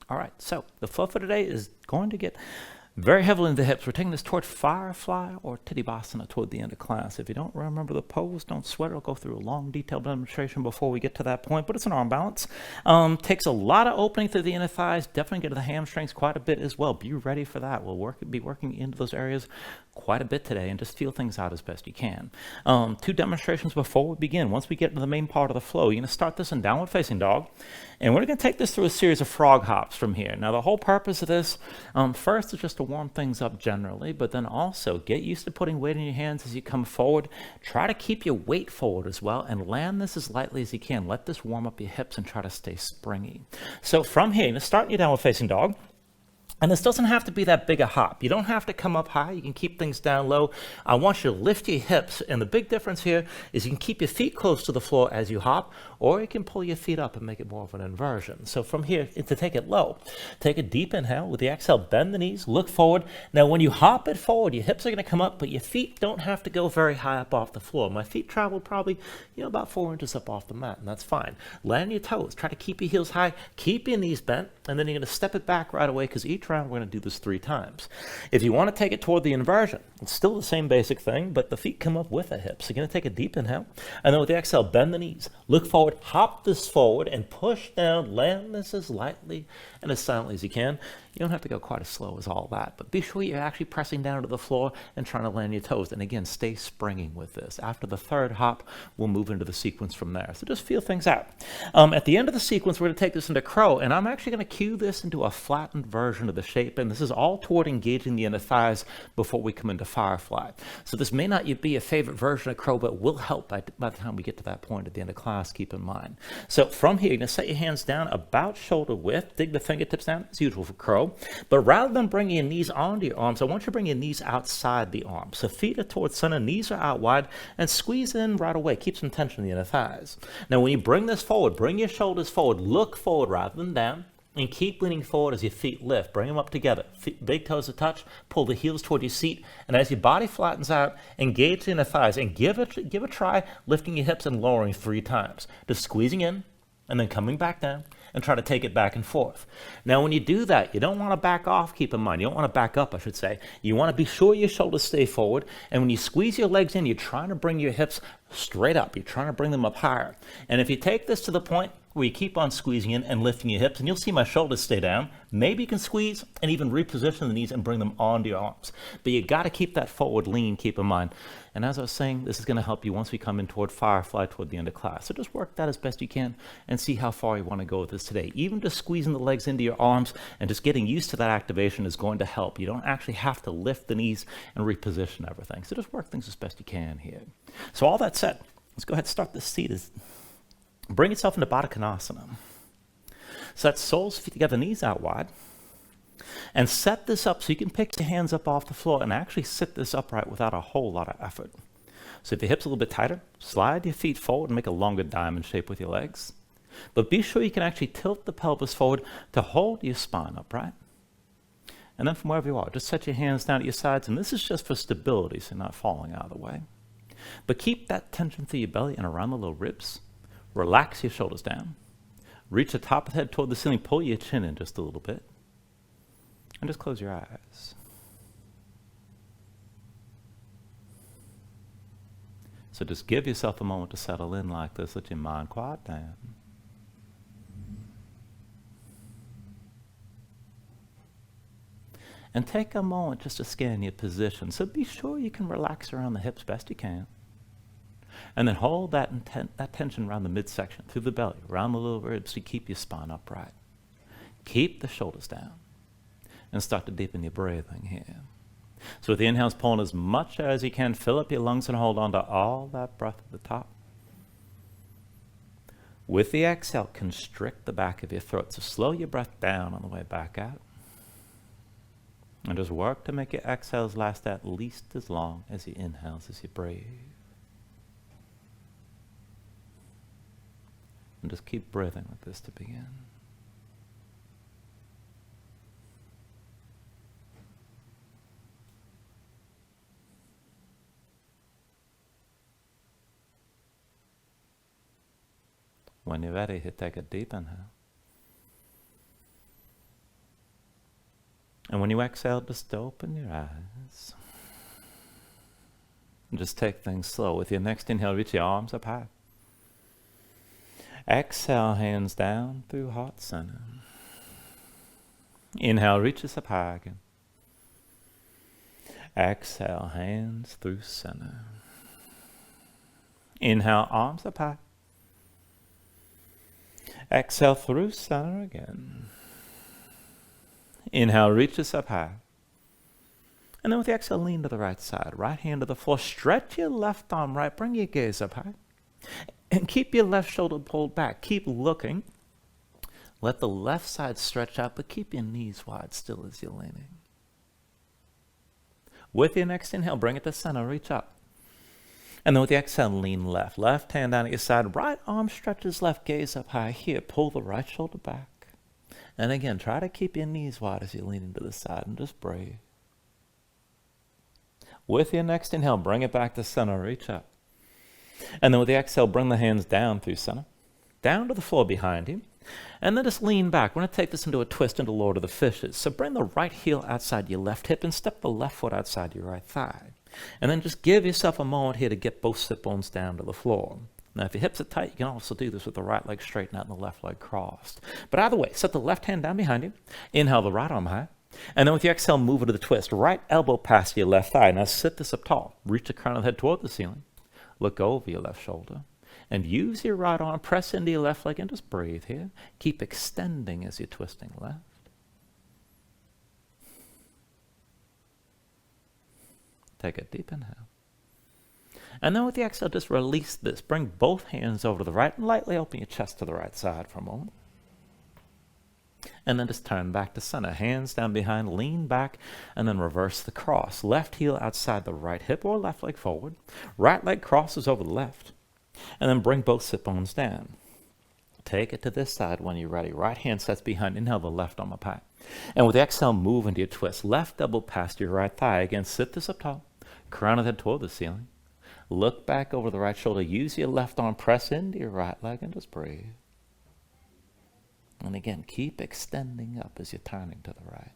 All right, so the flow for today is going to get very heavily in the hips. We're taking this toward Firefly or Tittibhasana toward the end of class. If you don't remember the pose, don't sweat it. I'll go through a long, detailed demonstration before we get to that point, but it's an arm balance. Takes a lot of opening through the inner thighs, definitely get to the hamstrings quite a bit as well. Be ready for that. We'll be working into those areas quite a bit today and just feel things out as best you can. 2 demonstrations before we begin. Once we get into the main part of the flow, you're going to start this in downward facing dog, and we're going to take this through a series of frog hops from here. Now, the whole purpose of this, first is just to warm things up generally, but then also get used to putting weight in your hands as you come forward. Try to keep your weight forward as well and land this as lightly as you can. Let this warm up your hips and try to stay springy. So from here, you're going to start in your downward facing dog. And this doesn't have to be that big a hop. You don't have to come up high. You can keep things down low. I want you to lift your hips. And the big difference here is you can keep your feet close to the floor as you hop, or you can pull your feet up and make it more of an inversion. So from here, to take it low, take a deep inhale. With the exhale, bend the knees, look forward. Now, when you hop it forward, your hips are going to come up, but your feet don't have to go very high up off the floor. My feet travel probably, about 4 inches up off the mat, and that's fine. Land your toes. Try to keep your heels high. Keep your knees bent, and then you're going to step it back right away because each round we're going to do this 3 times. If you want to take it toward the inversion, it's still the same basic thing, but the feet come up with the hips. You're going to take a deep inhale, and then with the exhale, bend the knees, look forward, hop this forward, and push down. Land this as lightly and as silently as you can. You don't have to go quite as slow as all that, but be sure you're actually pressing down to the floor and trying to land your toes. And again, stay springing with this. After the 3rd hop, we'll move into the sequence from there. So just feel things out. At the end of the sequence, we're going to take this into crow, and I'm actually going to cue this into a flattened version of the shape, and this is all toward engaging the inner thighs before we come into Firefly. So this may not be a favorite version of crow, but will help by the time we get to that point at the end of class, keep in mind. So from here, you're going to set your hands down about shoulder width, dig the fingertips down as usual for crow. But rather than bringing your knees onto your arms, I want you to bring your knees outside the arms. So feet are towards center, knees are out wide, and squeeze in right away. Keep some tension in the inner thighs. Now, when you bring this forward, bring your shoulders forward, look forward rather than down, and keep leaning forward as your feet lift. Bring them up together. Big toes to touch. Pull the heels toward your seat. And as your body flattens out, engage the inner thighs and give a try lifting your hips and lowering 3 times. Just squeezing in and then coming back down, and try to take it back and forth. Now, when you do that, you don't want to back off, keep in mind. You don't want to back up, I should say. You want to be sure your shoulders stay forward, and when you squeeze your legs in, you're trying to bring your hips straight up. You're trying to bring them up higher. And if you take this to the point where you keep on squeezing in and lifting your hips, and you'll see my shoulders stay down, maybe you can squeeze and even reposition the knees and bring them onto your arms. But you got to keep that forward lean, keep in mind. And as I was saying, this is going to help you once we come in toward Firefly toward the end of class. So just work that as best you can and see how far you want to go with this today. Even just squeezing the legs into your arms and just getting used to that activation is going to help. You don't actually have to lift the knees and reposition everything. So just work things as best you can here. So all that said, let's go ahead and start this seat. Bring yourself into Baddha Konasana. So that's soles, feet together, knees out wide. And set this up so you can pick your hands up off the floor and actually sit this upright without a whole lot of effort. So if your hips are a little bit tighter, slide your feet forward and make a longer diamond shape with your legs. But be sure you can actually tilt the pelvis forward to hold your spine upright. And then from wherever you are, just set your hands down at your sides. And this is just for stability, so you're not falling out of the way. But keep that tension through your belly and around the low ribs. Relax your shoulders down. Reach the top of the head toward the ceiling. Pull your chin in just a little bit. And just close your eyes. So just give yourself a moment to settle in like this. Let your mind quiet down. And take a moment just to scan your position. So be sure you can relax around the hips best you can. And then hold that tension around the midsection, through the belly, around the lower ribs to keep your spine upright. Keep the shoulders down. And start to deepen your breathing here. So with the inhales, pulling as much as you can. Fill up your lungs and hold on to all that breath at the top. With the exhale, constrict the back of your throat. So slow your breath down on the way back out. And just work to make your exhales last at least as long as your inhales as you breathe. And just keep breathing with this to begin. When you're ready, take a deep inhale. And when you exhale, just open your eyes. And just take things slow. With your next inhale, reach your arms up high. Exhale, hands down through heart center. Inhale, reaches up high again. Exhale, hands through center. Inhale, arms up high. Exhale through center again. Inhale, reaches up high. And then with the exhale, lean to the right side. Right hand to the floor. Stretch your left arm right. Bring your gaze up high. And keep your left shoulder pulled back. Keep looking. Let the left side stretch out, but keep your knees wide still as you're leaning. With your next inhale, bring it to center. Reach up. And then with the exhale, lean left. Left hand down at your side. Right arm stretches left. Gaze up high. Here, pull the right shoulder back. And again, try to keep your knees wide as you're leaning to the side and just breathe. With your next inhale, bring it back to center. Reach up. And then with the exhale, bring the hands down through center. Down to the floor behind you. And then just lean back. We're going to take this into a twist into Lord of the Fishes. So bring the right heel outside your left hip and step the left foot outside your right thigh. And then just give yourself a moment here to get both sit bones down to the floor. Now, if your hips are tight, you can also do this with the right leg straightened out and the left leg crossed. But either way, set the left hand down behind you. Inhale the right arm high. And then with your exhale, move it to the twist. Right elbow past your left thigh. Now sit this up tall. Reach the crown of the head toward the ceiling. Look over your left shoulder. And use your right arm. Press into your left leg and just breathe here. Keep extending as you're twisting left. Take a deep inhale. And then with the exhale, just release this. Bring both hands over to the right and lightly open your chest to the right side for a moment. And then just turn back to center. Hands down behind, lean back, and then reverse the cross. Left heel outside the right hip or left leg forward. Right leg crosses over the left. And then bring both sit bones down. Take it to this side when you're ready. Right hand sets behind. Inhale the left arm up high. And with the exhale, move into your twist. Left elbow past your right thigh. Again, sit this up tall. Crown of the head toward the ceiling. Look back over the right shoulder. Use your left arm. Press into your right leg and just breathe. And again, keep extending up as you're turning to the right.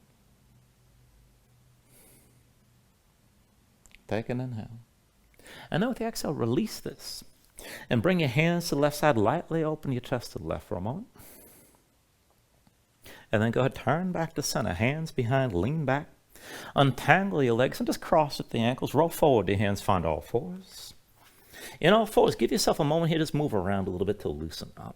Take an inhale. And then with the exhale, release this. And bring your hands to the left side. Lightly open your chest to the left for a moment. And then go ahead, turn back to center. Hands behind, lean back. Untangle your legs and just cross at the ankles. Roll forward, your hands find all fours. In all fours, give yourself a moment here. Just move around a little bit to loosen up.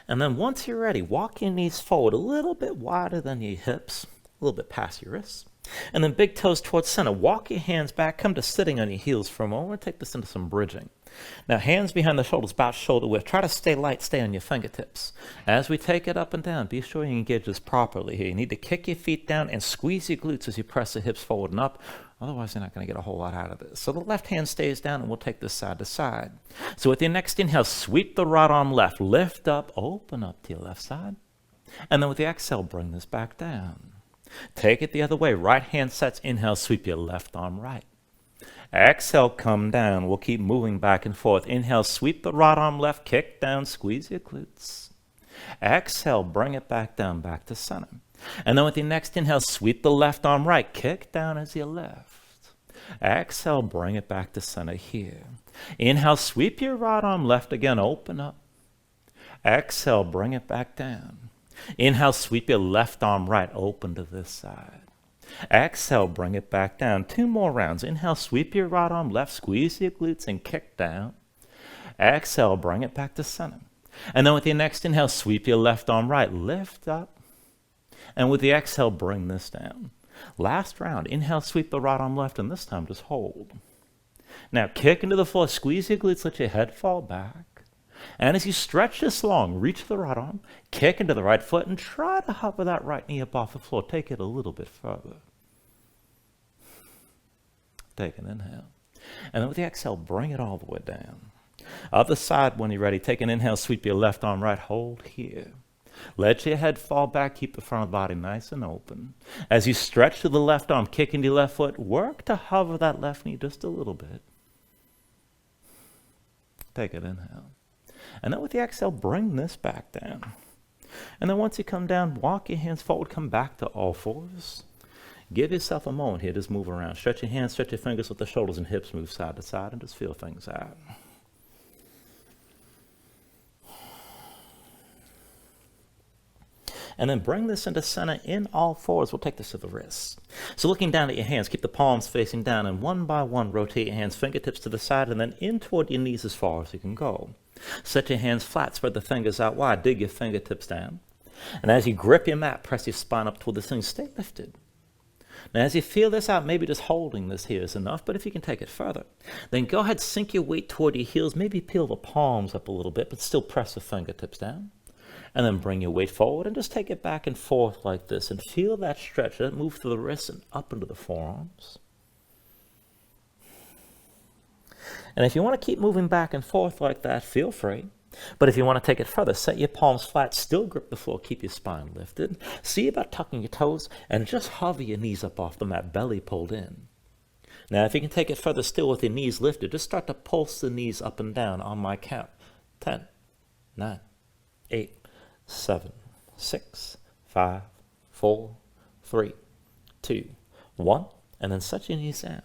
And then once you're ready, walk your knees forward a little bit wider than your hips, a little bit past your wrists. And then big toes towards center. Walk your hands back. Come to sitting on your heels for a moment. We're going to take this into some bridging. Now, hands behind the shoulders, about shoulder width. Try to stay light. Stay on your fingertips. As we take it up and down, be sure you engage this properly here. You need to kick your feet down and squeeze your glutes as you press the hips forward and up. Otherwise, you're not going to get a whole lot out of this. So the left hand stays down, and we'll take this side to side. So with your next inhale, sweep the right arm left. Lift up, open up to your left side. And then with the exhale, bring this back down. Take it the other way. Right hand sets. Inhale, sweep your left arm right. Exhale, come down. We'll keep moving back and forth. Inhale, sweep the right arm left. Kick down, squeeze your glutes. Exhale, bring it back down, back to center. And then with your next inhale, sweep the left arm right. Kick down as you lift. Exhale, bring it back to center here. Inhale, sweep your right arm left again. Open up. Exhale, bring it back down. Inhale, sweep your left arm right. Open to this side. Exhale, bring it back down. 2 more rounds. Inhale, sweep your right arm left. Squeeze your glutes and kick down. Exhale, bring it back to center. And then with your next inhale, sweep your left arm right. Lift up. And with the exhale, bring this down. Last round. Inhale, sweep the right arm left, and this time just hold. Now kick into the floor. Squeeze your glutes. Let your head fall back. And as you stretch this long, reach the right arm, kick into the right foot, and try to hover that right knee up off the floor. Take it a little bit further. Take an inhale. And then with the exhale, bring it all the way down. Other side when you're ready. Take an inhale, sweep your left arm right. Hold here. Let your head fall back. Keep the front of the body nice and open. As you stretch to the left arm, kick into your left foot, work to hover that left knee just a little bit. Take an inhale. And then with the exhale, bring this back down. And then once you come down, walk your hands forward, come back to all fours. Give yourself a moment here, just move around. Stretch your hands, stretch your fingers with the shoulders and hips, move side to side, and just feel things out. And then bring this into center in all fours. We'll take this to the wrists. So looking down at your hands, keep the palms facing down, and one by one, rotate your hands, fingertips to the side, and then in toward your knees as far as you can go. Set your hands flat, spread the fingers out wide, dig your fingertips down. And as you grip your mat, press your spine up toward the ceiling, stay lifted. Now, as you feel this out, maybe just holding this here is enough, but if you can take it further, then go ahead, sink your weight toward your heels, maybe peel the palms up a little bit, but still press the fingertips down. And then bring your weight forward and just take it back and forth like this, and feel that stretch. Let it move through the wrists and up into the forearms. And if you want to keep moving back and forth like that, feel free. But if you want to take it further, set your palms flat, still grip the floor, keep your spine lifted. See about tucking your toes and just hover your knees up off the mat, belly pulled in. Now, if you can take it further still with your knees lifted, just start to pulse the knees up and down on my count. 10, 9, 8, 7, 6, 5, 4, 3, 2, 1. And then set your knees down.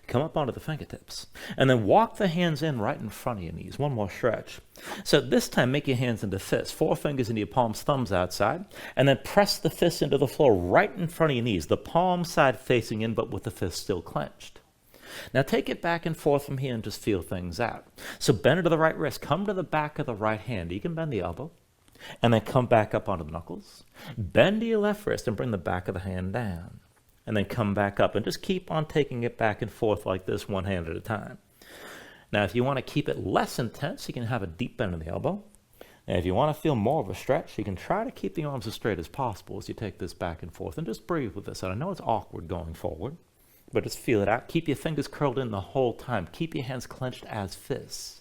Come up onto the fingertips. And then walk the hands in right in front of your knees. One more stretch. So this time, make your hands into fists. 4 fingers into your palms, thumbs outside. And then press the fists into the floor right in front of your knees. The palm side facing in, but with the fist still clenched. Now take it back and forth from here and just feel things out. So bend to the right wrist. Come to the back of the right hand. You can bend the elbow. And then come back up onto the knuckles. Bend to your left wrist and bring the back of the hand down. And then come back up and just keep on taking it back and forth like this, one hand at a time. Now, if you want to keep it less intense, you can have a deep bend in the elbow. And if you want to feel more of a stretch, you can try to keep the arms as straight as possible as you take this back and forth. And just breathe with this. And I know it's awkward going forward, but just feel it out. Keep your fingers curled in the whole time. Keep your hands clenched as fists.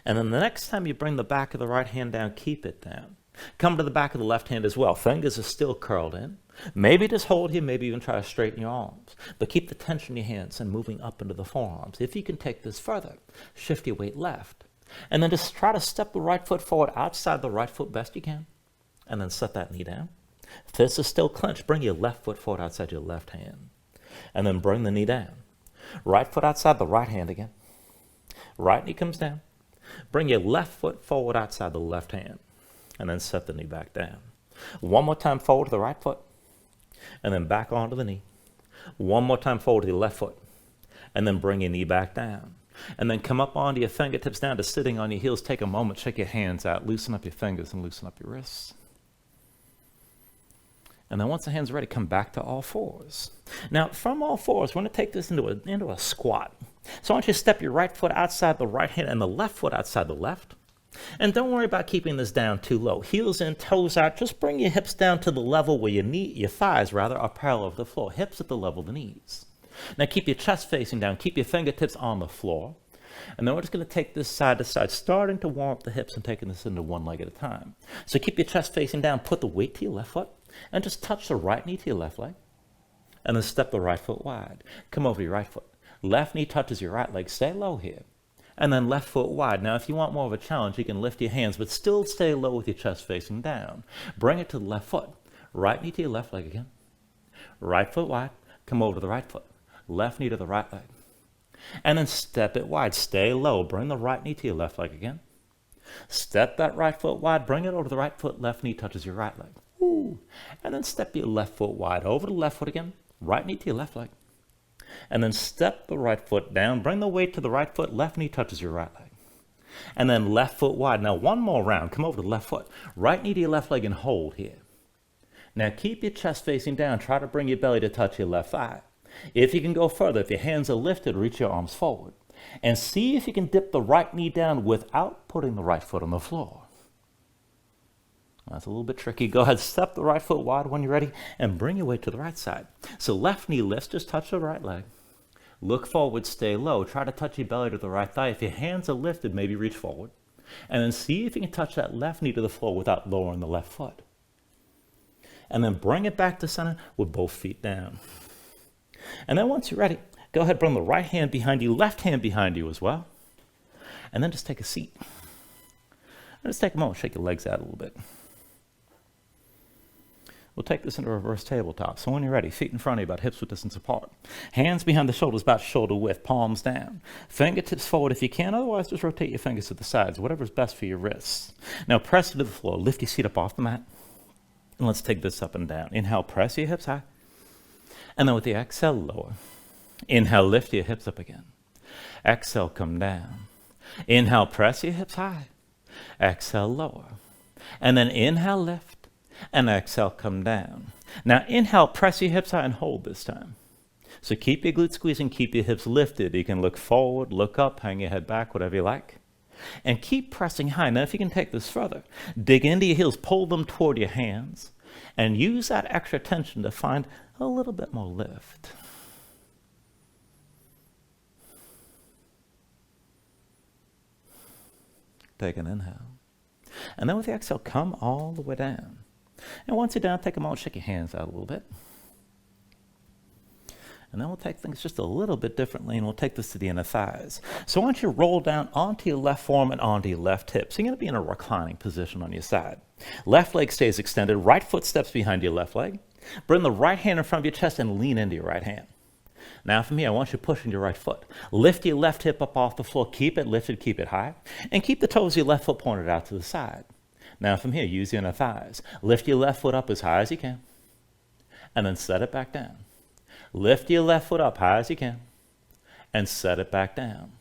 And then the next time you bring the back of the right hand down, keep it down. Come to the back of the left hand as well. Fingers are still curled in. Maybe just hold here, maybe even try to straighten your arms. But keep the tension in your hands and moving up into the forearms. If you can take this further, shift your weight left. And then just try to step the right foot forward outside the right foot best you can. And then set that knee down. Fists are still clenched. Bring your left foot forward outside your left hand. And then bring the knee down. Right foot outside the right hand again. Right knee comes down. Bring your left foot forward outside the left hand. And then set the knee back down. One more time forward to the right foot. And then back onto the knee. One more time forward to the left foot. And then bring your knee back down. And then come up onto your fingertips down to sitting on your heels. Take a moment, shake your hands out, loosen up your fingers and loosen up your wrists. And then once the hands are ready, come back to all fours. Now, from all fours, we're going to take this into a squat. So I want you to step your right foot outside the right hand and the left foot outside the left. And don't worry about keeping this down too low. Heels in, toes out. Just bring your hips down to the level where your thighs are parallel with the floor. Hips at the level of the knees. Now keep your chest facing down. Keep your fingertips on the floor. And then we're just going to take this side to side, starting to warm up the hips and taking this into one leg at a time. So keep your chest facing down. Put the weight to your left foot. And just touch the right knee to your left leg. And then step the right foot wide. Come over your right foot. Left knee touches your right leg. Stay low here. And then left foot wide. Now, if you want more of a challenge, you can lift your hands, but still stay low with your chest facing down. Bring it to the left foot. Right knee to your left leg again. Right foot wide. Come over to the right foot. Left knee to the right leg. And then step it wide. Stay low. Bring the right knee to your left leg again. Step that right foot wide. Bring it over to the right foot. Left knee touches your right leg. Ooh. And then step your left foot wide. Over to the left foot again. Right knee to your left leg. And then step the right foot down. Bring the weight to the right foot. Left knee touches your right leg. And then left foot wide. Now one more round. Come over to the left foot. Right knee to your left leg and hold here. Now keep your chest facing down. Try to bring your belly to touch your left thigh. If you can go further, if your hands are lifted, reach your arms forward. And see if you can dip the right knee down without putting the right foot on the floor. That's a little bit tricky. Go ahead, step the right foot wide when you're ready, and bring your weight to the right side. So left knee lifts, just touch the right leg. Look forward, stay low. Try to touch your belly to the right thigh. If your hands are lifted, maybe reach forward. And then see if you can touch that left knee to the floor without lowering the left foot. And then bring it back to center with both feet down. And then once you're ready, go ahead, bring the right hand behind you, left hand behind you as well. And then just take a seat. And just take a moment, shake your legs out a little bit. We'll take this into reverse tabletop. So when you're ready, feet in front of you, about hips width distance apart. Hands behind the shoulders, about shoulder width, palms down. Fingertips forward if you can, otherwise just rotate your fingers to the sides, whatever's best for your wrists. Now press to the floor, lift your seat up off the mat. And let's take this up and down. Inhale, press your hips high. And then with the exhale, lower. Inhale, lift your hips up again. Exhale, come down. Inhale, press your hips high. Exhale, lower. And then inhale, lift. And exhale, come down. Now inhale, press your hips high and hold this time. So keep your glutes squeezed and keep your hips lifted. You can look forward, look up, hang your head back, whatever you like. And keep pressing high. Now if you can take this further, dig into your heels, pull them toward your hands, and use that extra tension to find a little bit more lift. Take an inhale. And then with the exhale, come all the way down. And once you're down, take a moment, shake your hands out a little bit. And then we'll take things just a little bit differently, and we'll take this to the inner thighs. So I want you to roll down onto your left forearm and onto your left hip. So you're going to be in a reclining position on your side. Left leg stays extended, right foot steps behind your left leg. Bring the right hand in front of your chest and lean into your right hand. Now from here, I want you pushing your right foot. Lift your left hip up off the floor. Keep it lifted, keep it high. And keep the toes of your left foot pointed out to the side. Now from here, use your inner thighs. Lift your left foot up as high as you can. And then set it back down. Lift your left foot up high as you can. And set it back down.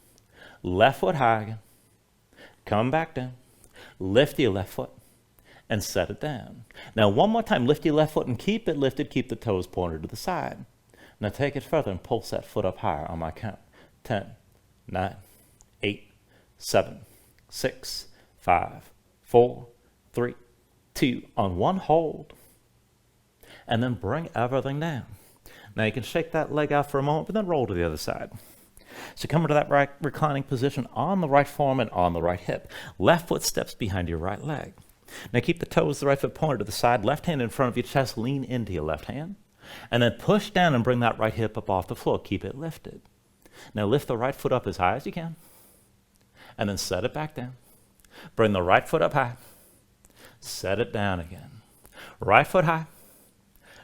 Left foot high again. Come back down. Lift your left foot. And set it down. Now one more time, lift your left foot and keep it lifted. Keep the toes pointed to the side. Now take it further and pulse that foot up higher on my count. 10, 9, 8, 7, 6, 5, 4, 3, 2, on one hold. And then bring everything down. Now you can shake that leg out for a moment, but then roll to the other side. So come into that right reclining position on the right forearm and on the right hip. Left foot steps behind your right leg. Now keep the toes of the right foot pointed to the side, left hand in front of your chest, lean into your left hand. And then push down and bring that right hip up off the floor. Keep it lifted. Now lift the right foot up as high as you can. And then set it back down. Bring the right foot up high. Set it down again. Right foot high.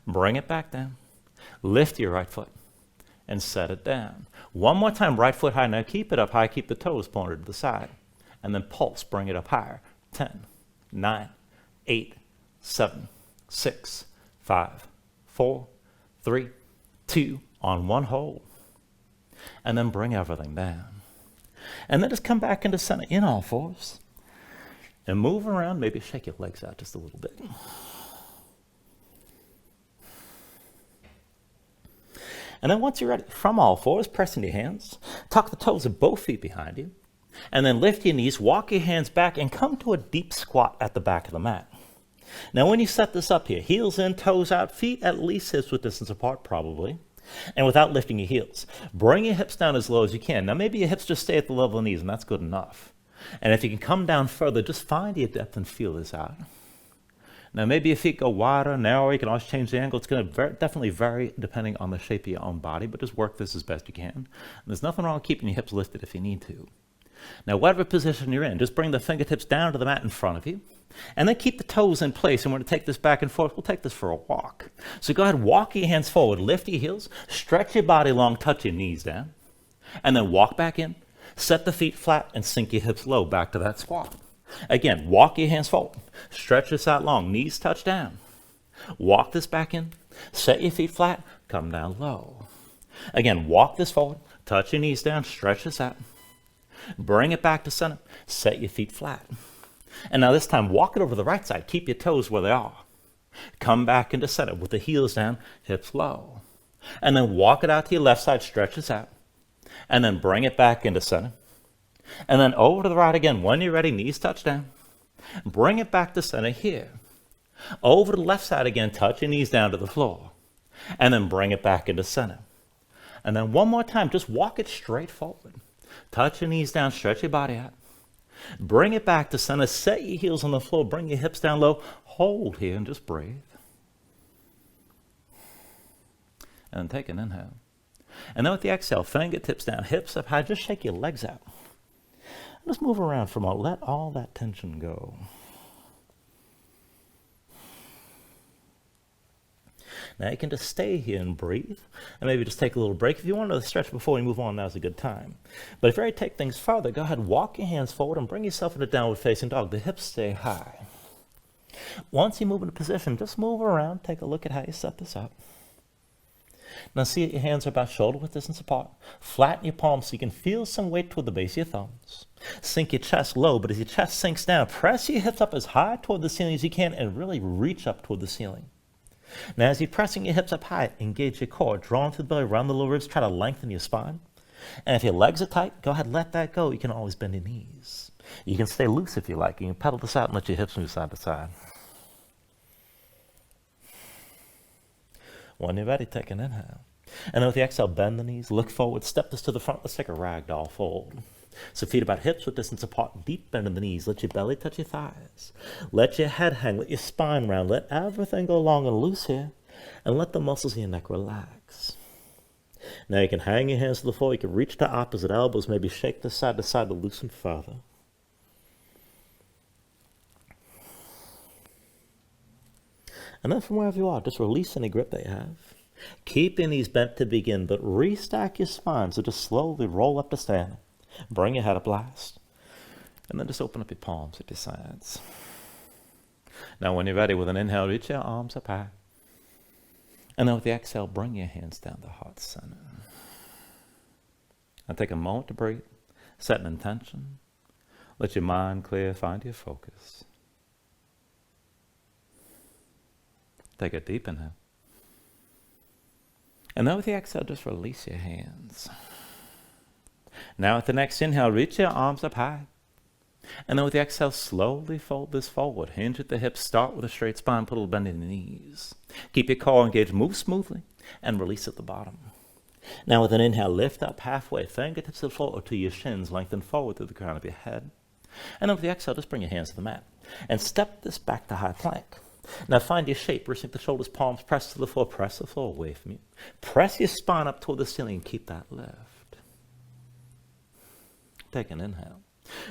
Bring it back down. Lift your right foot. And set it down. One more time, right foot high. Now keep it up high. Keep the toes pointed to the side. And then pulse. Bring it up higher. 10, 9, 8, 7, 6, 5, 4, 3, 2, on one hold. And then bring everything down. And then just come back into center in all fours. And move around, maybe shake your legs out just a little bit. And then once you're ready, from all fours, press in your hands. Tuck the toes of both feet behind you. And then lift your knees, walk your hands back, and come to a deep squat at the back of the mat. Now when you set this up here, heels in, toes out, feet at least hips width distance apart probably, and without lifting your heels. Bring your hips down as low as you can. Now maybe your hips just stay at the level of the knees, and that's good enough. And if you can come down further, just find your depth and feel this out. Now maybe your feet go wider, narrower, you can always change the angle. It's going to definitely vary depending on the shape of your own body, but just work this as best you can. And there's nothing wrong with keeping your hips lifted if you need to. Now whatever position you're in, just bring the fingertips down to the mat in front of you. And then keep the toes in place. And we're going to take this back and forth. We'll take this for a walk. So go ahead, walk your hands forward, lift your heels, stretch your body long, touch your knees down. And then walk back in, set the feet flat, and sink your hips low back to that squat. Again, walk your hands forward, stretch this out long, knees touch down. Walk this back in, set your feet flat, come down low. Again, walk this forward, touch your knees down, stretch this out. Bring it back to center, set your feet flat. And now this time, walk it over the right side. Keep your toes where they are. Come back into center with the heels down, hips low. And then walk it out to your left side, stretch this out. And then bring it back into center. And then over to the right again. When you're ready, knees touch down. Bring it back to center here. Over to the left side again, touch your knees down to the floor. And then bring it back into center. And then one more time, just walk it straight forward. Touch your knees down, stretch your body out. Bring it back to center, set your heels on the floor, bring your hips down low, hold here and just breathe. And then take an inhale. And then with the exhale, fingertips down, hips up high, just shake your legs out. Just move around for a moment. Let all that tension go. Now you can just stay here and breathe, and maybe just take a little break. If you want to stretch before we move on, now's a good time. But if you're ready to take things further, go ahead and walk your hands forward and bring yourself into downward facing dog. The hips stay high. Once you move into position, just move around. Take a look at how you set this up. Now see that your hands are about shoulder width distance apart. Flatten your palms so you can feel some weight toward the base of your thumbs. Sink your chest low, but as your chest sinks down, press your hips up as high toward the ceiling as you can and really reach up toward the ceiling. Now as you're pressing your hips up high, engage your core, draw into the belly, around the lower ribs, try to lengthen your spine. And if your legs are tight, go ahead, let that go. You can always bend your knees. You can stay loose if you like. You can pedal this out and let your hips move side to side. When you're ready, take an inhale. And then with the exhale, bend the knees, look forward, step this to the front. Let's take a ragdoll fold. So feet about hips with distance apart, deep bend in the knees. Let your belly touch your thighs. Let your head hang, let your spine round. Let everything go long and loose here. And let the muscles in your neck relax. Now you can hang your hands to the floor. You can reach to opposite elbows. Maybe shake this side to side to loosen further. And then from wherever you are, just release any grip that you have. Keep your knees bent to begin, but restack your spine. So just slowly roll up to stand. Bring your head up last. And then just open up your palms at your sides. Now when you're ready, with an inhale, reach your arms up high. And then with the exhale, bring your hands down to heart center. Now take a moment to breathe. Set an intention. Let your mind clear. Find your focus. Take a deep inhale. And then with the exhale, just release your hands. Now with the next inhale, reach your arms up high. And then with the exhale, slowly fold this forward. Hinge at the hips, start with a straight spine, put a little bend in the knees. Keep your core engaged, move smoothly, and release at the bottom. Now with an inhale, lift up halfway, fingertips to the floor or to your shins, lengthen forward through the crown of your head. And then with the exhale, just bring your hands to the mat. And step this back to high plank. Now find your shape, resting the shoulders, palms, press to the floor, press the floor away from you. Press your spine up toward the ceiling and keep that lift. Take an inhale.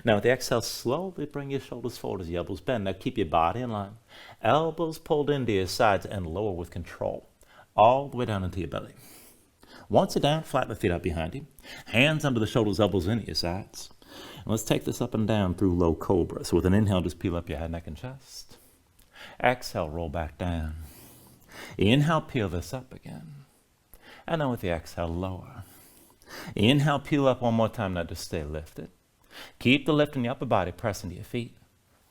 Now with the exhale, slowly bring your shoulders forward as your elbows bend. Now keep your body in line. Elbows pulled into your sides and lower with control. All the way down into your belly. Once you're down, flatten the feet out behind you. Hands under the shoulders, elbows into your sides. And let's take this up and down through low cobra. So with an inhale, just peel up your head, neck, and chest. Exhale, roll back down. Inhale, peel this up again. And then with the exhale, lower. Inhale, peel up one more time. Now just stay lifted. Keep the lift in your upper body, press into your feet.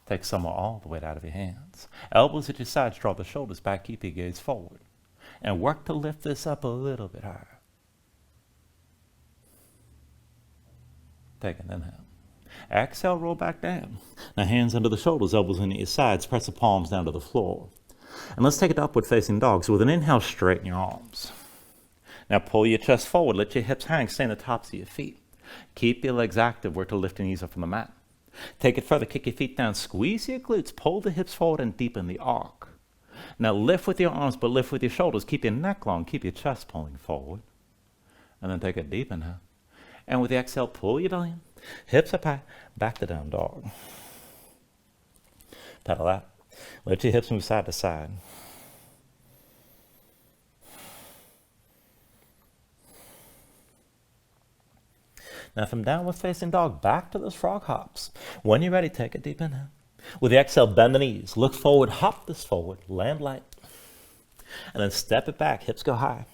Take some or all the weight out of your hands. Elbows at your sides, draw the shoulders back, keep your gaze forward. And work to lift this up a little bit higher. Take an inhale. Exhale, roll back down. Now hands under the shoulders, elbows into your sides, press the palms down to the floor. And let's take it to upward facing dog. So with an inhale, straighten your arms. Now pull your chest forward, let your hips hang, stay on the tops of your feet. Keep your legs active, work to lift your knees up from the mat. Take it further, kick your feet down, squeeze your glutes, pull the hips forward and deepen the arc. Now lift with your arms, but lift with your shoulders. Keep your neck long, keep your chest pulling forward. And then take a deep inhale. And with the exhale, pull your belly in. Hips up high, back to down dog. Pedal out. Let your hips move side to side. Now from downward facing dog, back to those frog hops. When you're ready, take a deep inhale. With the exhale, bend the knees. Look forward, hop this forward, land light. And then step it back, hips go high.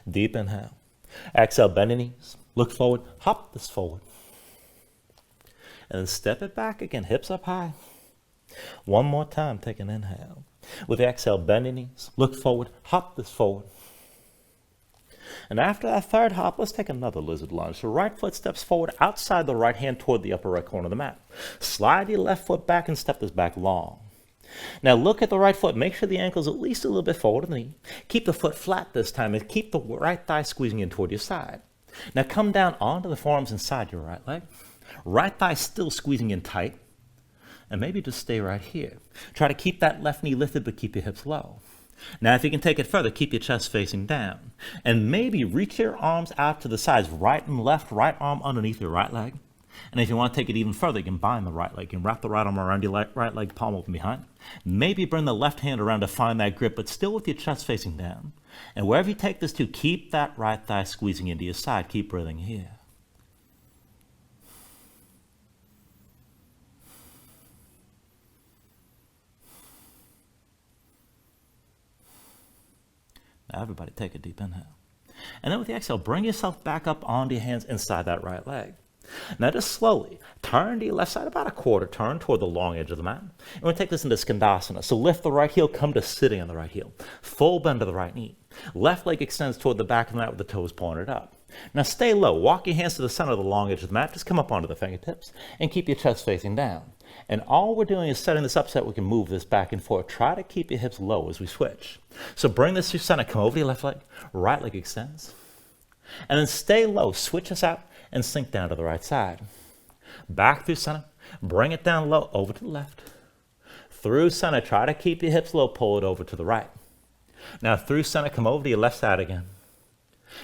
Deep inhale. Exhale, bend the knees. Look forward, hop this forward. And then step it back again, hips up high. One more time, take an inhale. With the exhale, bend your knees, look forward, hop this forward. And after that third hop, let's take another lizard lunge. So right foot steps forward, outside the right hand toward the upper right corner of the mat. Slide your left foot back and step this back long. Now look at the right foot. Make sure the ankle's at least a little bit forward of the knee. Keep the foot flat this time and keep the right thigh squeezing in toward your side. Now come down onto the forearms inside your right leg. Right thigh still squeezing in tight. And maybe just stay right here. Try to keep that left knee lifted, but keep your hips low. Now if you can take it further, keep your chest facing down. And maybe reach your arms out to the sides, right and left, right arm underneath your right leg. And if you want to take it even further, you can bind the right leg. You can wrap the right arm around your right leg, palm open behind. Maybe bring the left hand around to find that grip, but still with your chest facing down. And wherever you take this to, keep that right thigh squeezing into your side. Keep breathing here. Now everybody take a deep inhale. And then with the exhale, bring yourself back up onto your hands inside that right leg. Now just slowly turn to your left side, about a quarter turn toward the long edge of the mat. And we're going to take this into Skandasana. So lift the right heel, come to sitting on the right heel. Full bend to the right knee. Left leg extends toward the back of the mat with the toes pointed up. Now stay low. Walk your hands to the center of the long edge of the mat. Just come up onto the fingertips and keep your chest facing down. And all we're doing is setting this up so that we can move this back and forth. Try to keep your hips low as we switch. So bring this to center. Come over to your left leg. Right leg extends. And then stay low. Switch us out and sink down to the right side. Back through center. Bring it down low over to the left. Through center. Try to keep your hips low. Pull it over to the right. Now through center. Come over to your left side again.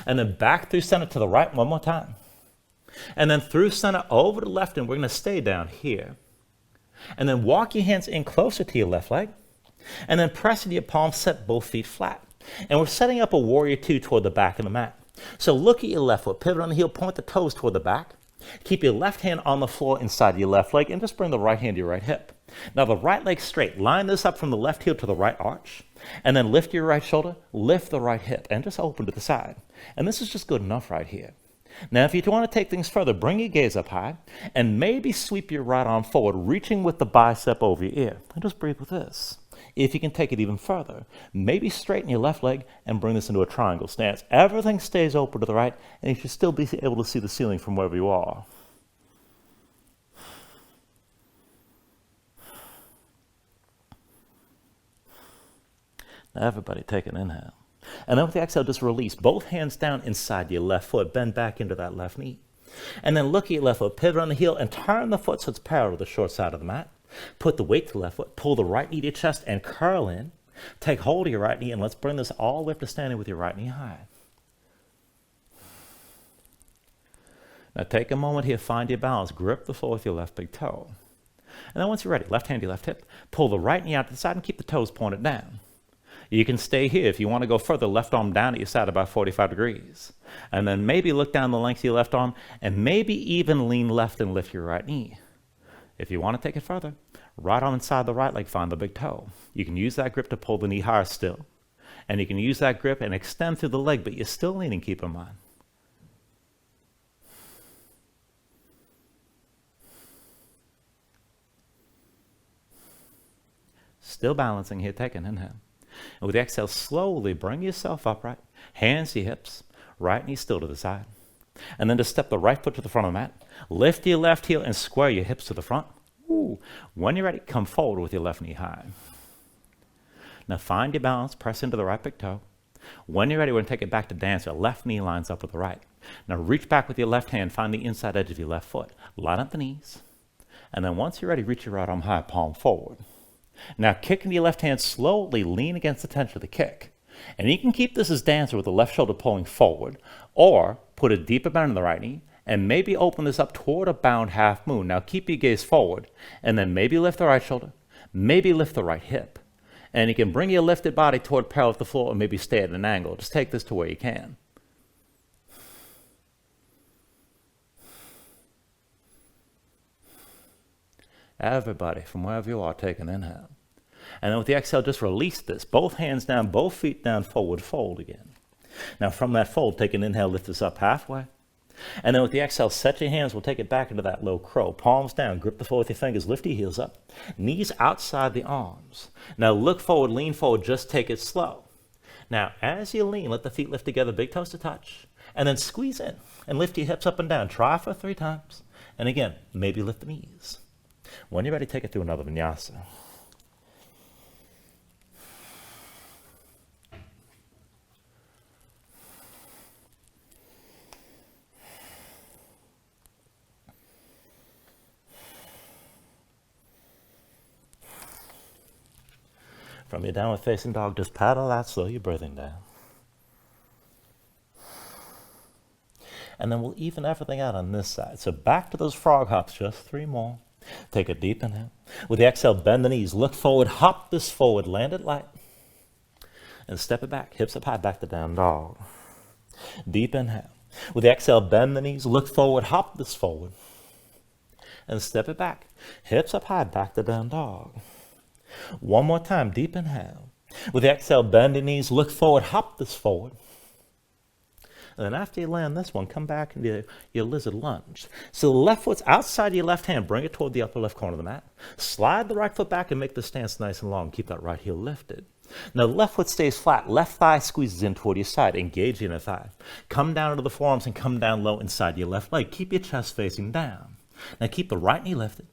And then back through center to the right one more time. And then through center over to the left, and we're going to stay down here. And then walk your hands in closer to your left leg. And then press into your palms, set both feet flat. And we're setting up a warrior two toward the back of the mat. So look at your left foot, pivot on the heel, point the toes toward the back. Keep your left hand on the floor inside your left leg, and just bring the right hand to your right hip. Now the right leg straight. Line this up from the left heel to the right arch. And then lift your right shoulder, lift the right hip, and just open to the side. And this is just good enough right here. Now, if you want to take things further, bring your gaze up high, and maybe sweep your right arm forward, reaching with the bicep over your ear. And just breathe with this. If you can take it even further, maybe straighten your left leg and bring this into a triangle stance. Everything stays open to the right, and you should still be able to see the ceiling from wherever you are. Now everybody take an inhale. And then with the exhale, just release. Both hands down inside your left foot. Bend back into that left knee. And then look at your left foot. Pivot on the heel and turn the foot so it's parallel to the short side of the mat. Put the weight to the left foot. Pull the right knee to your chest and curl in. Take hold of your right knee, and let's bring this all the way up to standing with your right knee high. Now take a moment here. Find your balance. Grip the floor with your left big toe. And then once you're ready, left hand to your left hip. Pull the right knee out to the side and keep the toes pointed down. You can stay here. If you want to go further, left arm down at your side about 45 degrees. And then maybe look down the length of your left arm and maybe even lean left and lift your right knee. If you want to take it further, right arm inside the right leg, find the big toe. You can use that grip to pull the knee higher still. And you can use that grip and extend through the leg, but you're still leaning, keep in mind. Still balancing here, take an inhale. And with the exhale, slowly bring yourself upright, hands to your hips, right knee still to the side. And then just step the right foot to the front of the mat. Lift your left heel and square your hips to the front. Ooh. When you're ready, come forward with your left knee high. Now find your balance, press into the right big toe. When you're ready, we're going to take it back to dance. Your left knee lines up with the right. Now reach back with your left hand, find the inside edge of your left foot. Line up the knees. And then once you're ready, reach your right arm high, palm forward. Now kick into your left hand, slowly lean against the tension of the kick. And you can keep this as dancer with the left shoulder pulling forward, or put a deeper bend in the right knee, and maybe open this up toward a bound half moon. Now keep your gaze forward, and then maybe lift the right shoulder, maybe lift the right hip. And you can bring your lifted body toward parallel with the floor, or maybe stay at an angle. Just take this to where you can. Everybody, from wherever you are, take an inhale. And then with the exhale, just release this. Both hands down, both feet down, forward fold again. Now from that fold, take an inhale, lift this up halfway. And then with the exhale, set your hands. We'll take it back into that low crow. Palms down, grip the floor with your fingers, lift your heels up. Knees outside the arms. Now look forward, lean forward, just take it slow. Now as you lean, let the feet lift together, big toes to touch. And then squeeze in and lift your hips up and down. Try for 3 times. And again, maybe lift the knees. When you're ready, take it through another vinyasa. From your downward facing dog, just paddle out slow, you're breathing down. And then we'll even everything out on this side. So back to those frog hops, just 3 more. Take a deep inhale. With the exhale, bend the knees, look forward, hop this forward, land it light. And step it back, hips up high, back to down dog. Deep inhale. With the exhale, bend the knees, look forward, hop this forward. And step it back, hips up high, back to down dog. One more time, deep inhale. With the exhale, bend the knees, look forward, hop this forward. And then after you land this one, come back into your lizard lunge. So the left foot's outside your left hand. Bring it toward the upper left corner of the mat. Slide the right foot back and make the stance nice and long. Keep that right heel lifted. Now the left foot stays flat. Left thigh squeezes in toward your side. Engage your inner thigh. Come down into the forearms and come down low inside your left leg. Keep your chest facing down. Now keep the right knee lifted.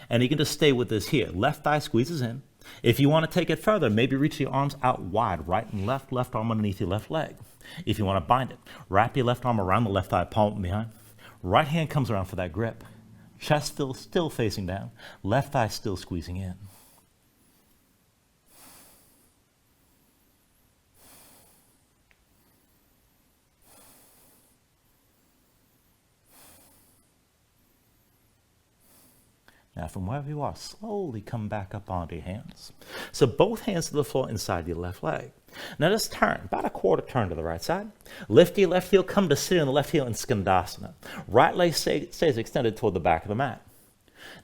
And you can just stay with this here. Left thigh squeezes in. If you want to take it further, maybe reach your arms out wide, right and left arm underneath your left leg. If you want to bind it, wrap your left arm around the left thigh, palm behind. Right hand comes around for that grip. Chest still facing down, left thigh still squeezing in. Now from wherever you are, slowly come back up onto your hands. So both hands to the floor inside your left leg. Now just turn, about a quarter turn to the right side. Lift your left heel, come to sit on the left heel in Skandasana. Right leg stays extended toward the back of the mat.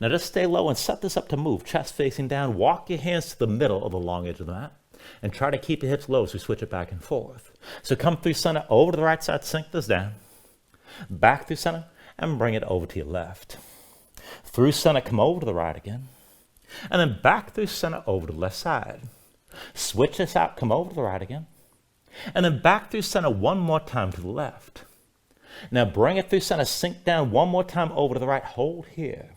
Now just stay low and set this up to move. Chest facing down, walk your hands to the middle of the long edge of the mat. And try to keep your hips low as we switch it back and forth. So come through center, over to the right side, sink this down. Back through center, and bring it over to your left. Through center, come over to the right again. And then back through center, over to the left side. Switch this out, come over to the right again. And then back through center one more time to the left. Now bring it through center, sink down one more time over to the right, hold here.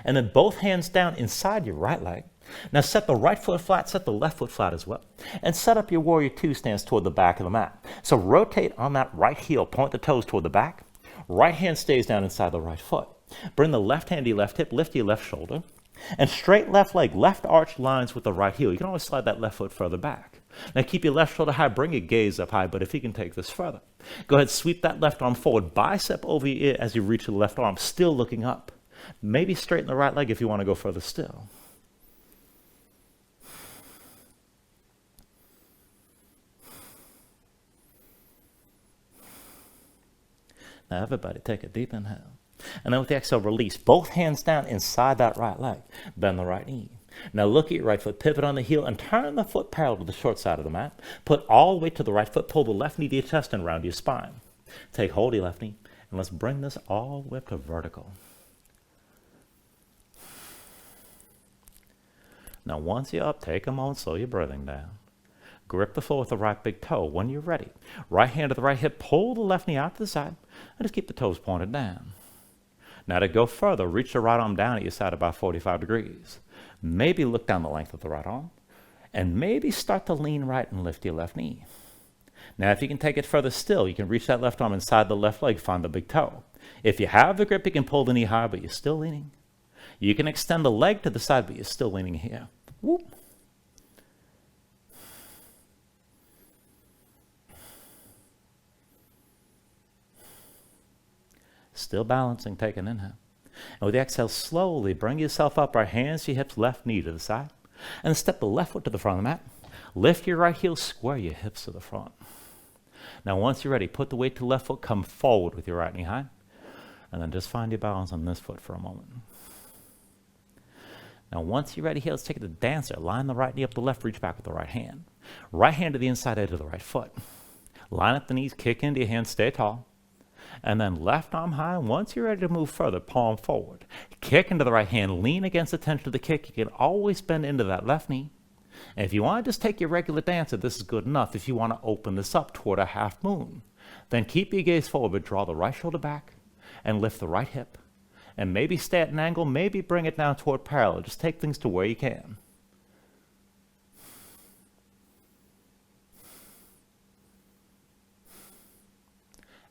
And then both hands down inside your right leg. Now set the right foot flat, set the left foot flat as well. And set up your warrior two stance toward the back of the mat. So rotate on that right heel, point the toes toward the back. Right hand stays down inside the right foot. Bring the left hand to your left hip, lift your left shoulder. And straight left leg, left arch lines with the right heel. You can always slide that left foot further back. Now keep your left shoulder high, bring your gaze up high, but if you can take this further, go ahead, sweep that left arm forward, bicep over your ear as you reach the left arm, still looking up. Maybe straighten the right leg if you want to go further still. Now everybody take a deep inhale. And then with the exhale, release. Both hands down inside that right leg. Bend the right knee. Now look at your right foot, pivot on the heel, and turn the foot parallel to the short side of the mat. Put all the way to the right foot, pull the left knee to your chest and round your spine. Take hold of your left knee, and let's bring this all the way up to vertical. Now once you're up, take a moment, slow your breathing down. Grip the floor with the right big toe. When you're ready, right hand to the right hip, pull the left knee out to the side, and just keep the toes pointed down. Now to go further, reach the right arm down at your side about 45 degrees. Maybe look down the length of the right arm, and maybe start to lean right and lift your left knee. Now if you can take it further still, you can reach that left arm inside the left leg, find the big toe. If you have the grip, you can pull the knee higher, but you're still leaning. You can extend the leg to the side, but you're still leaning here. Whoop. Still balancing, take an inhale. And with the exhale, slowly bring yourself up, right hands to your hips, left knee to the side. And step the left foot to the front of the mat. Lift your right heel, square your hips to the front. Now once you're ready, put the weight to the left foot, come forward with your right knee high. And then just find your balance on this foot for a moment. Now once you're ready here, let's take it to dancer. Line the right knee up the left, reach back with the right hand. Right hand to the inside edge of the right foot. Line up the knees, kick into your hands, stay tall. And then left arm high. Once you're ready to move further, palm forward. Kick into the right hand, lean against the tension of the kick. You can always bend into that left knee. And if you want to just take your regular dancer, this is good enough. If you want to open this up toward a half moon, then keep your gaze forward, but draw the right shoulder back and lift the right hip. And maybe stay at an angle, maybe bring it down toward parallel. Just take things to where you can.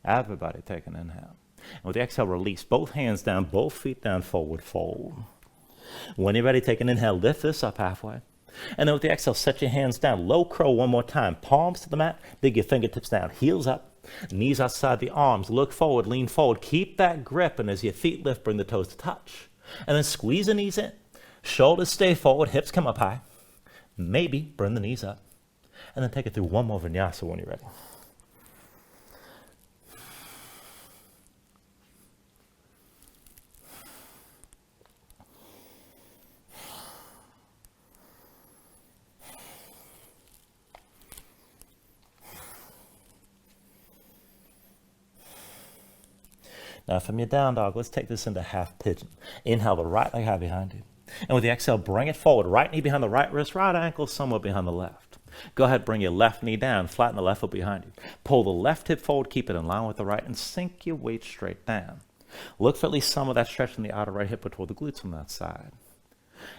Everybody take an inhale. And with the exhale, release. Both hands down, both feet down, forward fold. When you're ready, take an inhale, lift this up halfway. And then with the exhale, set your hands down. Low crow one more time. Palms to the mat, dig your fingertips down. Heels up. Knees outside the arms, look forward, lean forward, keep that grip, and as your feet lift, bring the toes to touch. And then squeeze the knees in. Shoulders stay forward, hips come up high. Maybe bring the knees up. And then take it through one more vinyasa when you're ready. Now from your down dog, let's take this into half pigeon. Inhale the right leg high behind you. And with the exhale, bring it forward. Right knee behind the right wrist, right ankle somewhere behind the left. Go ahead, bring your left knee down, flatten the left foot behind you. Pull the left hip forward, keep it in line with the right, and sink your weight straight down. Look for at least some of that stretch in the outer right hip or toward the glutes on that side.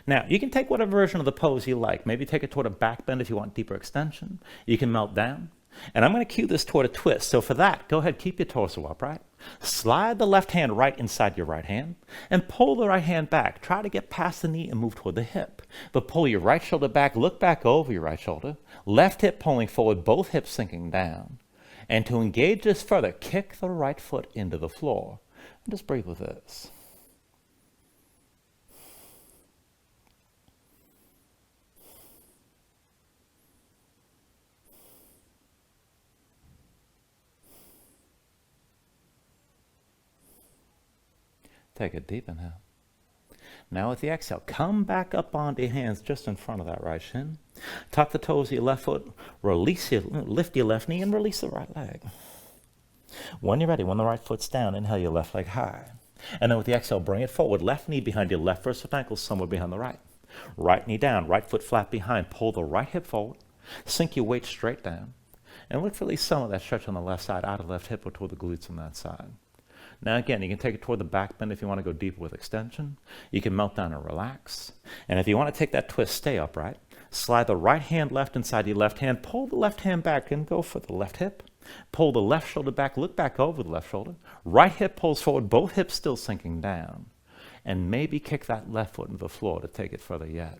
Now, you can take whatever version of the pose you like. Maybe take it toward a back bend if you want deeper extension. You can melt down. And I'm going to cue this toward a twist. So for that, go ahead, keep your torso upright. Slide the left hand right inside your right hand and pull the right hand back. Try to get past the knee and move toward the hip. But pull your right shoulder back, look back over your right shoulder. Left hip pulling forward, both hips sinking down. And to engage this further, kick the right foot into the floor. And just breathe with this. Take a deep inhale. Now with the exhale, come back up onto your hands just in front of that right shin. Tuck the toes of your left foot, lift your left knee and release the right leg. When you're ready, when the right foot's down, inhale your left leg high. And then with the exhale, bring it forward. Left knee behind your left wrist foot ankle, somewhere behind the right. Right knee down, right foot flat behind. Pull the right hip forward. Sink your weight straight down. And look for at least some of that stretch on the left side, out of the left hip or toward the glutes on that side. Now again, you can take it toward the back bend if you want to go deeper with extension. You can melt down and relax. And if you want to take that twist, stay upright. Slide the right hand left inside your left hand. Pull the left hand back and go for the left hip. Pull the left shoulder back. Look back over the left shoulder. Right hip pulls forward, both hips still sinking down. And maybe kick that left foot into the floor to take it further yet.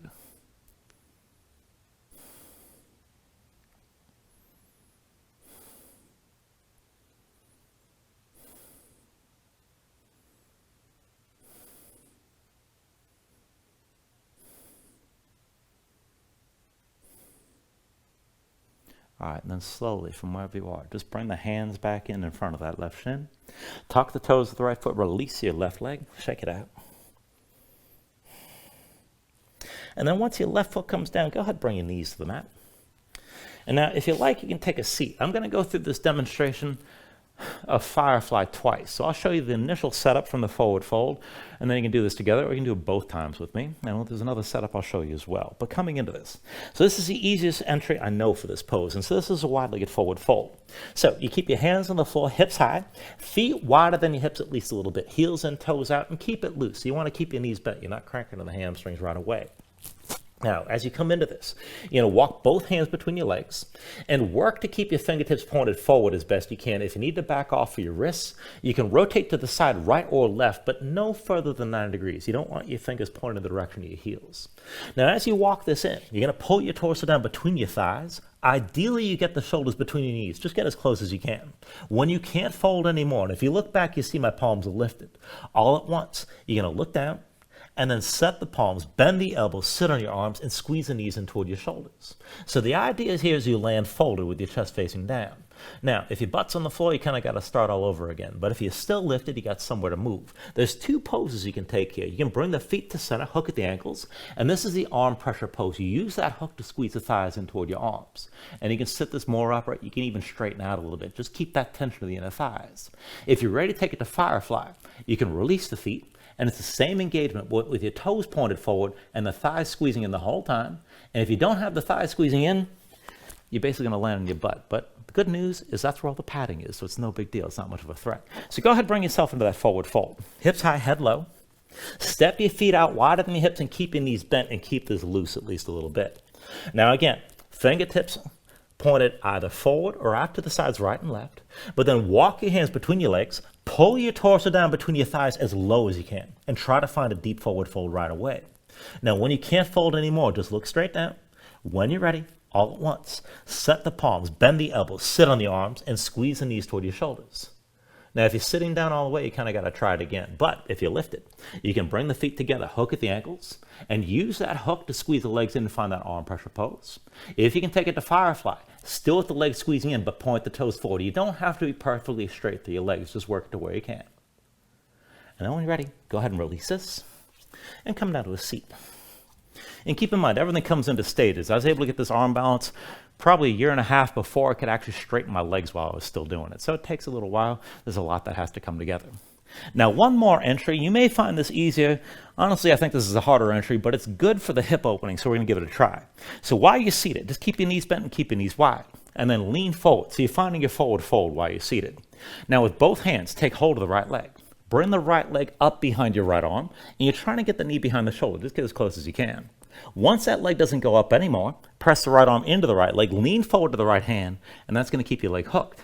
All right, and then slowly from wherever you are, just bring the hands back in front of that left shin. Tuck the toes of the right foot, release your left leg, shake it out. And then once your left foot comes down, go ahead, bring your knees to the mat. And now, if you like, you can take a seat. I'm going to go through this demonstration of Firefly twice. So I'll show you the initial setup from the forward fold, and then you can do this together, or you can do it both times with me. And there's another setup I'll show you as well. But coming into this, so this is the easiest entry I know for this pose, and so this is a wide-legged forward fold. So you keep your hands on the floor, hips high, feet wider than your hips at least a little bit, heels and toes out, and keep it loose. You want to keep your knees bent. You're not cranking on the hamstrings right away. Now, as you come into this, you're going to walk both hands between your legs and work to keep your fingertips pointed forward as best you can. If you need to back off for your wrists, you can rotate to the side, right or left, but no further than 90 degrees. You don't want your fingers pointed in the direction of your heels. Now, as you walk this in, you're going to pull your torso down between your thighs. Ideally, you get the shoulders between your knees. Just get as close as you can. When you can't fold anymore, and if you look back, you see my palms are lifted. All at once, you're going to look down, and then set the palms, bend the elbows, sit on your arms, and squeeze the knees in toward your shoulders. So the idea here is you land folded with your chest facing down. Now, if your butt's on the floor, you kind of got to start all over again. But if you're still lifted, you got somewhere to move. There's two poses you can take here. You can bring the feet to center, hook at the ankles, and this is the arm pressure pose. You use that hook to squeeze the thighs in toward your arms. And you can sit this more upright. You can even straighten out a little bit. Just keep that tension of the inner thighs. If you're ready to take it to Firefly, you can release the feet. And it's the same engagement with your toes pointed forward and the thighs squeezing in the whole time. And if you don't have the thighs squeezing in, you're basically going to land on your butt. But the good news is that's where all the padding is, so it's no big deal. It's not much of a threat. So go ahead, bring yourself into that forward fold. Hips high, head low. Step your feet out wider than your hips and keep your knees bent and keep this loose at least a little bit. Now again, fingertips pointed either forward or out to the sides, right and left. But then walk your hands between your legs. Pull your torso down between your thighs as low as you can and try to find a deep forward fold right away. Now, when you can't fold anymore, just look straight down. When you're ready, all at once. Set the palms, bend the elbows, sit on the arms, and squeeze the knees toward your shoulders. Now, if you're sitting down all the way, you kind of got to try it again. But if you lift it, you can bring the feet together, hook at the ankles, and use that hook to squeeze the legs in and find that arm pressure pose. If you can take it to Firefly, still with the legs squeezing in, but point the toes forward. You don't have to be perfectly straight through your legs. Just work it to where you can. And then when you're ready, go ahead and release this and come down to a seat. And keep in mind, everything comes into stages. I was able to get this arm balance probably a year and a half before I could actually straighten my legs while I was still doing it. So it takes a little while. There's a lot that has to come together. Now, one more entry. You may find this easier. Honestly, I think this is a harder entry, but it's good for the hip opening, so we're going to give it a try. So while you're seated, just keep your knees bent and keep your knees wide, and then lean forward. So you're finding your forward fold while you're seated. Now, with both hands, take hold of the right leg. Bring the right leg up behind your right arm, and you're trying to get the knee behind the shoulder. Just get as close as you can. Once that leg doesn't go up anymore, press the right arm into the right leg, lean forward to the right hand, and that's going to keep your leg hooked.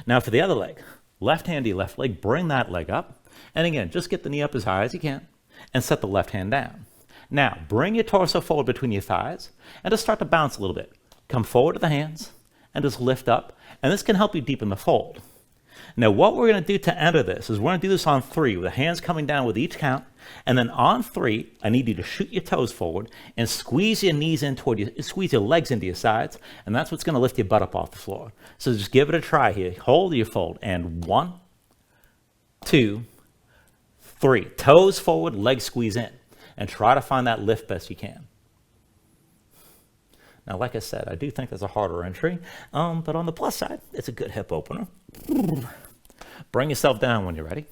Now for the other leg, left hand to your left leg, bring that leg up, and again, just get the knee up as high as you can, and set the left hand down. Now, bring your torso forward between your thighs, and just start to bounce a little bit. Come forward to the hands, and just lift up, and this can help you deepen the fold. Now, what we're going to do to enter this is we're going to do this on 3, with the hands coming down with each count. And then on 3, I need you to shoot your toes forward and squeeze your knees in toward you, squeeze your legs into your sides. And that's what's going to lift your butt up off the floor. So just give it a try here. Hold your fold. And 1, 2, 3. Toes forward, legs squeeze in. And try to find that lift best you can. Now, like I said, I do think there's a harder entry, but on the plus side, it's a good hip opener. Bring yourself down when you're ready.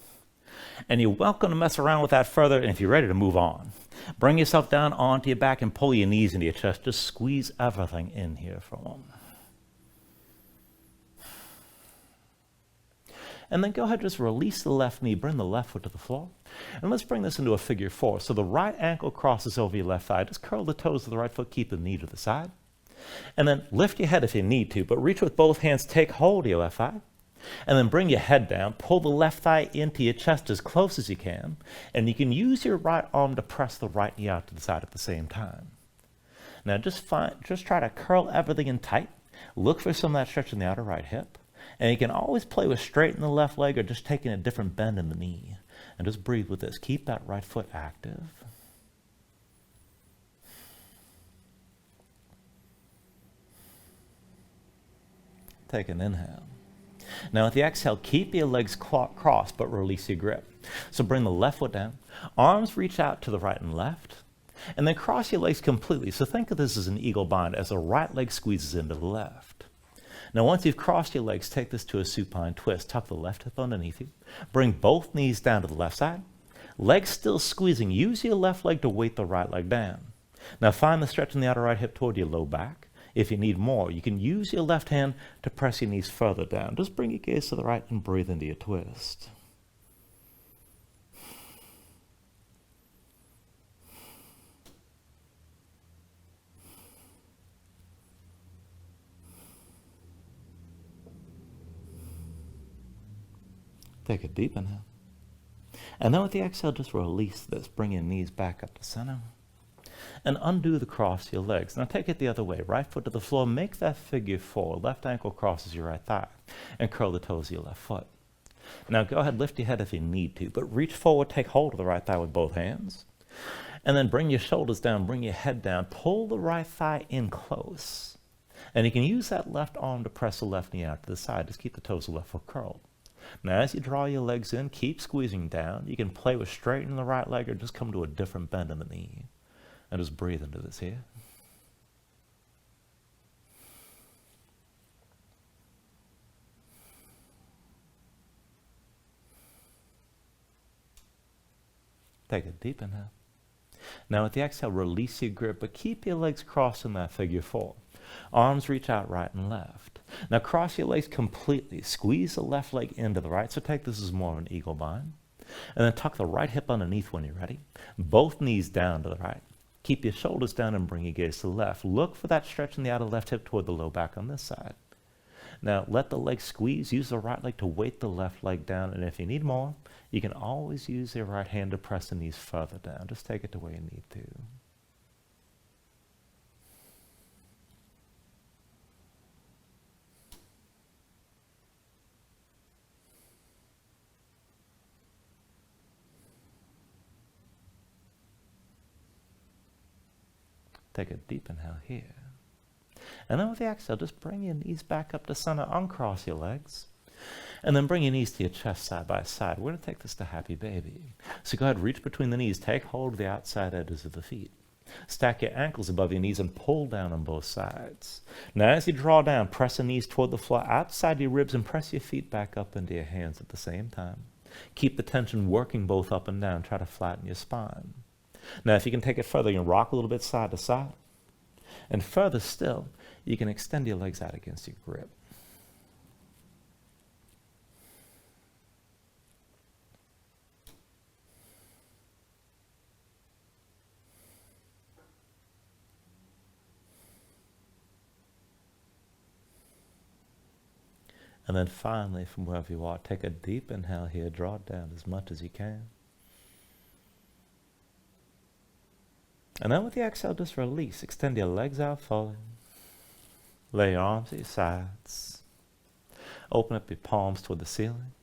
And you're welcome to mess around with that further if you're ready to move on. Bring yourself down onto your back and pull your knees into your chest. Just squeeze everything in here for one. And then go ahead, just release the left knee, bring the left foot to the floor. And let's bring this into a figure 4. So the right ankle crosses over your left thigh. Just curl the toes of the right foot, keep the knee to the side. And then lift your head if you need to, but reach with both hands, take hold of your left thigh. And then bring your head down, pull the left thigh into your chest as close as you can. And you can use your right arm to press the right knee out to the side at the same time. Now just try to curl everything in tight. Look for some of that stretch in the outer right hip. And you can always play with straightening the left leg or just taking a different bend in the knee. And just breathe with this. Keep that right foot active. Take an inhale. Now with the exhale, keep your legs crossed, but release your grip. So bring the left foot down. Arms reach out to the right and left. And then cross your legs completely. So think of this as an eagle bind as the right leg squeezes into the left. Now once you've crossed your legs, take this to a supine twist. Tuck the left hip underneath you. Bring both knees down to the left side. Legs still squeezing. Use your left leg to weight the right leg down. Now find the stretch in the outer right hip toward your low back. If you need more, you can use your left hand to press your knees further down. Just bring your gaze to the right and breathe into your twist. Take a deep inhale. And then with the exhale, just release this. Bring your knees back up to center. And undo the cross of your legs. Now take it the other way. Right foot to the floor. Make that figure 4. Left ankle crosses your right thigh. And curl the toes of your left foot. Now go ahead, lift your head if you need to. But reach forward, take hold of the right thigh with both hands. And then bring your shoulders down, bring your head down. Pull the right thigh in close. And you can use that left arm to press the left knee out to the side. Just keep the toes of the left foot curled. Now as you draw your legs in, keep squeezing down. You can play with straightening the right leg or just come to a different bend in the knee. And just breathe into this here. Take a deep inhale. Now with the exhale, release your grip, but keep your legs crossed in that figure 4. Arms reach out right and left. Now cross your legs completely. Squeeze the left leg into the right. So take this as more of an eagle bind. And then tuck the right hip underneath when you're ready. Both knees down to the right. Keep your shoulders down and bring your gaze to the left. Look for that stretch in the outer left hip toward the low back on this side. Now let the leg squeeze. Use the right leg to weight the left leg down. And if you need more, you can always use your right hand to press the knees further down. Just take it to where you need to. take a deep inhale here. And then with the exhale, just bring your knees back up to center, uncross your legs. And then bring your knees to your chest side by side. We're going to take this to happy baby. So go ahead, reach between the knees, take hold of the outside edges of the feet. Stack your ankles above your knees and pull down on both sides. Now as you draw down, press the knees toward the floor outside your ribs and press your feet back up into your hands at the same time. Keep the tension working both up and down. Try to flatten your spine. Now if you can take it further, you can rock a little bit side to side. And further still, you can extend your legs out against your grip. And then finally, from wherever you are, take a deep inhale here, draw it down as much as you can. And then with the exhale, just release. Extend your legs out fully. Lay your arms at your sides. Open up your palms toward the ceiling.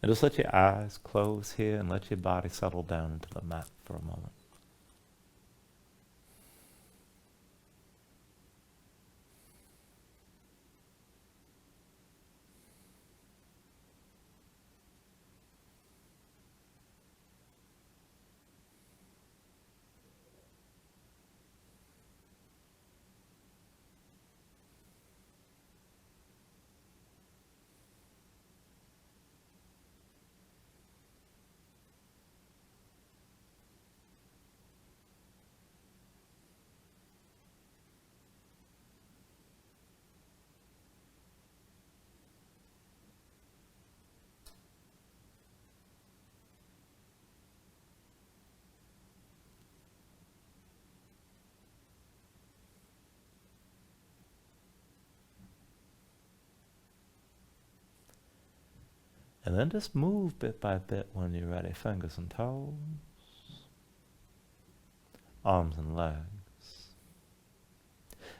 And just let your eyes close here and let your body settle down into the mat for a moment. And then just move bit by bit when you're ready. Fingers and toes. Arms and legs.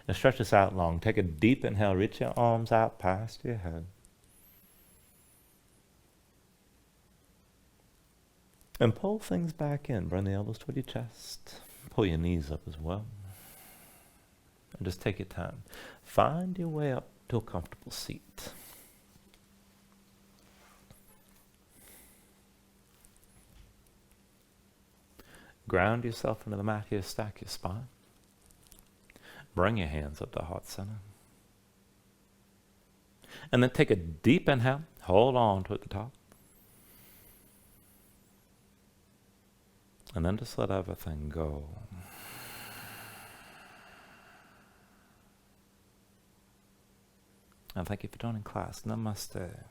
And stretch this out long. Take a deep inhale. Reach your arms out past your head. And pull things back in. Bring the elbows toward your chest. Pull your knees up as well. And just take your time. Find your way up to a comfortable seat. Ground yourself into the mat here, stack your spine. Bring your hands up to heart center. And then take a deep inhale, hold on to it at the top. And then just let everything go. And thank you for joining class. Namaste.